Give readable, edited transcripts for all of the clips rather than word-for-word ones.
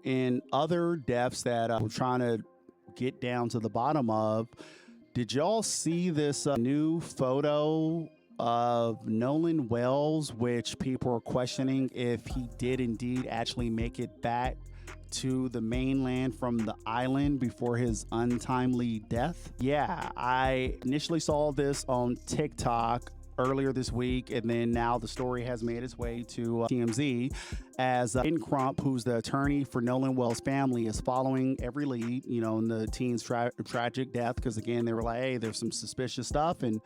in other deaths that we're trying to get down to the bottom of, did y'all see this new photo of Nolan Wells, which people are questioning if he did indeed actually make it back to the mainland from the island before his untimely death? Yeah, I initially saw this on TikTok earlier this week, and then now the story has made its way to TMZ as Crump, who's the attorney for Nolan Wells' family, is following every lead, in the teen's tragic death, because again, they were like, hey, there's some suspicious stuff, and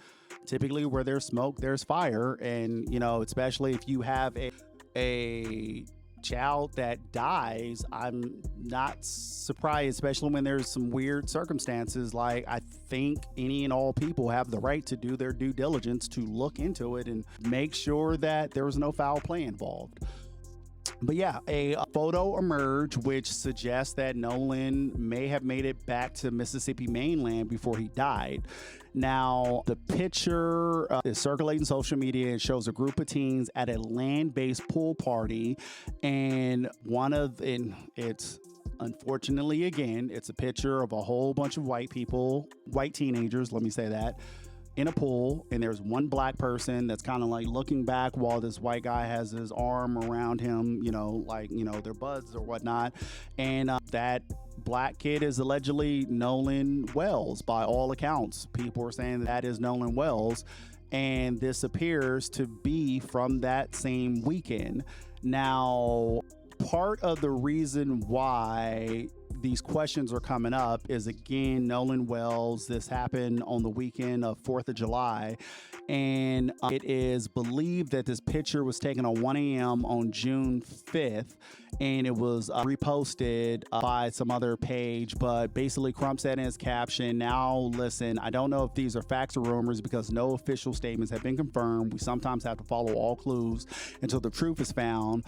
typically where there's smoke, there's fire, and especially if you have a child that dies, I'm not surprised, especially when there's some weird circumstances. Like, I think any and all people have the right to do their due diligence to look into it and make sure that there was no foul play involved. But yeah, a photo emerged which suggests that Nolan may have made it back to Mississippi mainland before he died. Now, the picture is circulating social media. It shows a group of teens at a land-based pool party, and it's unfortunately, again, it's a picture of a whole bunch of white people, white teenagers, let me say that, in a pool, and there's one black person that's kind of like looking back while this white guy has his arm around him, they're buds or whatnot. And that black kid is allegedly Nolan Wells by all accounts. People are saying that is Nolan Wells, and this appears to be from that same weekend. Now, part of the reason why these questions are coming up is, again, Nolan Wells. This happened on the weekend of 4th of July, and it is believed that this picture was taken at 1 a.m. on June 5th, and it was reposted by some other page. But basically, Crump said in his caption, "Now listen, I don't know if these are facts or rumors because no official statements have been confirmed. We sometimes have to follow all clues until the truth is found."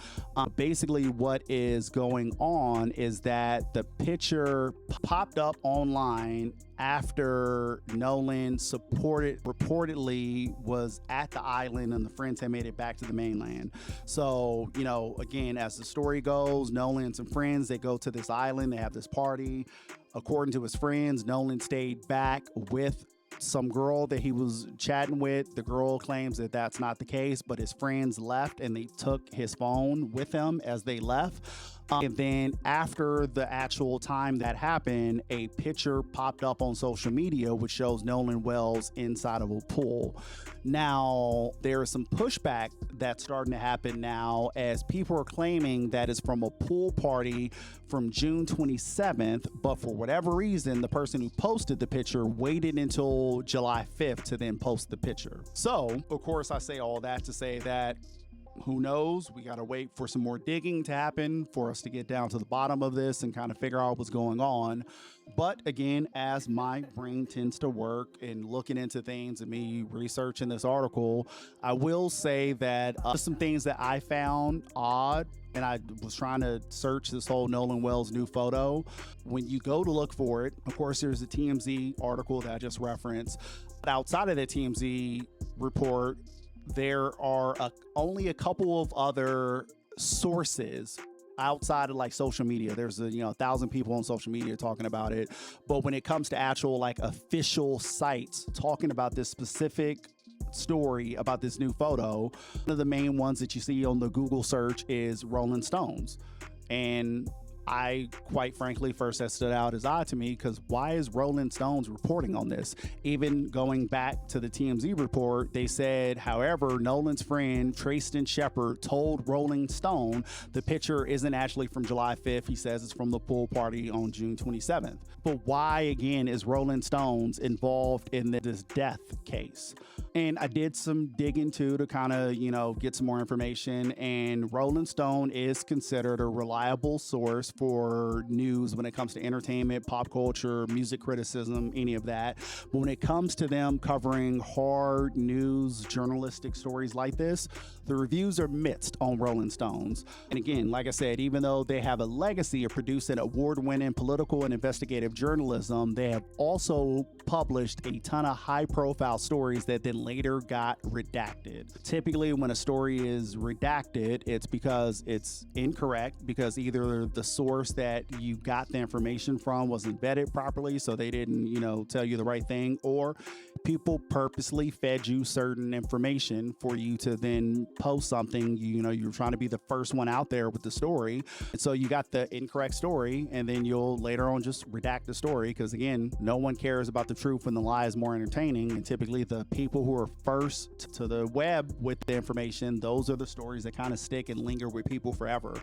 Basically, what is going on is that the picture popped up online after Nolan reportedly was at the island and the friends had made it back to the mainland. So, again, as the story goes, Nolan and some friends, they go to this island, they have this party. According to his friends, Nolan stayed back with some girl that he was chatting with. The girl claims that that's not the case, but his friends left and they took his phone with them as they left. And then after the actual time that happened, a picture popped up on social media which shows Nolan Wells inside of a pool. Now, there is some pushback that's starting to happen now as people are claiming that it's from a pool party from June 27th, but for whatever reason, the person who posted the picture waited until July 5th to then post the picture. So, of course, I say all that to say that who knows? We got to wait for some more digging to happen for us to get down to the bottom of this and kind of figure out what's going on. But again, as my brain tends to work and looking into things and me researching this article, I will say that some things that I found odd, and I was trying to search this whole Nolan Wells new photo. When you go to look for it, of course, there's a TMZ article that I just referenced. But outside of the TMZ report, there are only a couple of other sources outside of like social media. There's 1,000 people on social media talking about it. But when it comes to actual like official sites talking about this specific story about this new photo, one of the main ones that you see on the Google search is Rolling Stones. And I, quite frankly, first that stood out as odd to me because why is Rolling Stones reporting on this? Even going back to the TMZ report, they said, however, Nolan's friend Tristan Shepard told Rolling Stone the picture isn't actually from July 5th. He says it's from the pool party on June 27th. But why, again, is Rolling Stones involved in this death case? And I did some digging too to kind of, get some more information. And Rolling Stone is considered a reliable source for news when it comes to entertainment, pop culture, music criticism, any of that. But when it comes to them covering hard news, journalistic stories like this, the reviews are mixed on Rolling Stones. And again, like I said, even though they have a legacy of producing award-winning political and investigative journalism, they have also published a ton of high-profile stories that then later got redacted. Typically, when a story is redacted, it's because it's incorrect, because either the source source that you got the information from wasn't vetted properly, so they didn't, tell you the right thing, or people purposely fed you certain information for you to then post something. You're trying to be the first one out there with the story, and so you got the incorrect story, and then you'll later on just redact the story, because again, no one cares about the truth when the lie is more entertaining. And typically the people who are first to the web with the information, those are the stories that kind of stick and linger with people forever.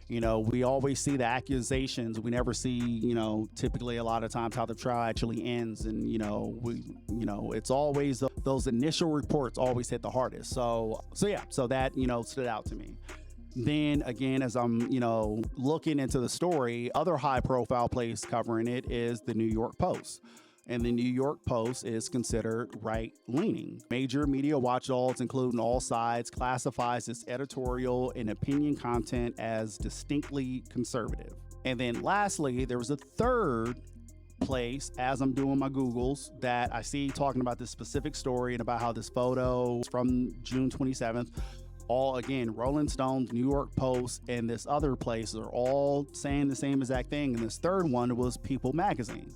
We always see the accusations. We never see, typically a lot of times how the trial actually ends. And, it's always those initial reports always hit the hardest. So that, stood out to me. Then again, as I'm, looking into the story, other high profile place covering it is the New York Post. And the New York Post is considered right-leaning. Major media watchdogs, including All Sides, classifies its editorial and opinion content as distinctly conservative. And then lastly, there was a third place, as I'm doing my Googles, that I see talking about this specific story and about how this photo is from June 27th. All, again, Rolling Stone, New York Post, and this other place are all saying the same exact thing. And this third one was People Magazine.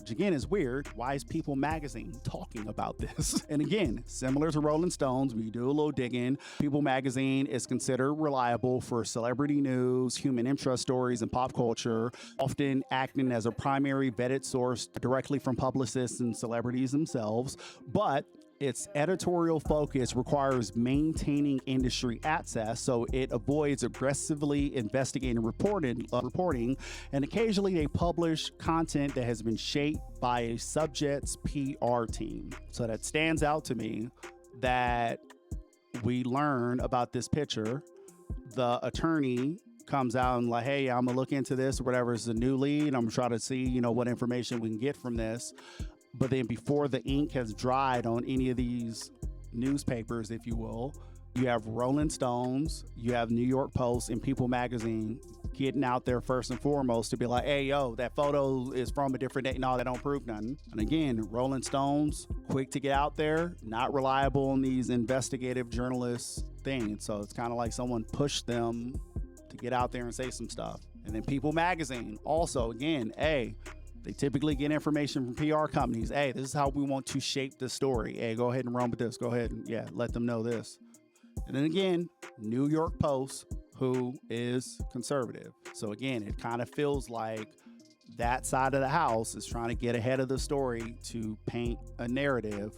Again, is weird. Why is People Magazine talking about this? And again, similar to Rolling Stones, when you do a little digging, People Magazine is considered reliable for celebrity news, human interest stories, and pop culture, often acting as a primary vetted source directly from publicists and celebrities themselves. But its editorial focus requires maintaining industry access, so it avoids aggressively investigating reporting, and occasionally they publish content that has been shaped by a subject's PR team. So that stands out to me, that we learn about this picture. The attorney comes out and like, hey, I'm gonna look into this or whatever. It's a new lead. I'm gonna try to see, what information we can get from this. But then before the ink has dried on any of these newspapers, if you will, you have Rolling Stones, you have New York Post, and People Magazine getting out there first and foremost to be like, hey, yo, that photo is from a different date. No, that don't prove nothing. And again, Rolling Stones, quick to get out there, not reliable in these investigative journalist things. So it's kind of like someone pushed them to get out there and say some stuff. And then People Magazine, also, again, hey, they typically get information from PR companies. Hey, this is how we want to shape the story. Hey, go ahead and run with this. Go ahead and let them know this. And then again, New York Post, who is conservative. So again, it kind of feels like that side of the house is trying to get ahead of the story to paint a narrative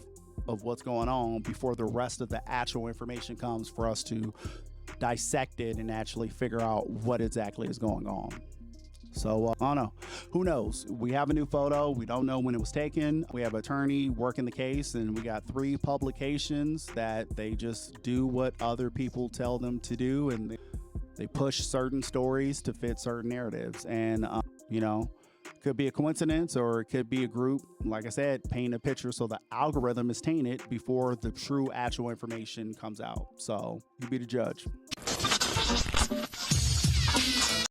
of what's going on before the rest of the actual information comes for us to dissect it and actually figure out what exactly is going on. So, I don't know. Who knows? We have a new photo. We don't know when it was taken. We have an attorney working the case, and we got 3 publications that they just do what other people tell them to do, and they push certain stories to fit certain narratives. And, could be a coincidence, or it could be a group, like I said, paint a picture so the algorithm is tainted before the true actual information comes out. So, you be the judge.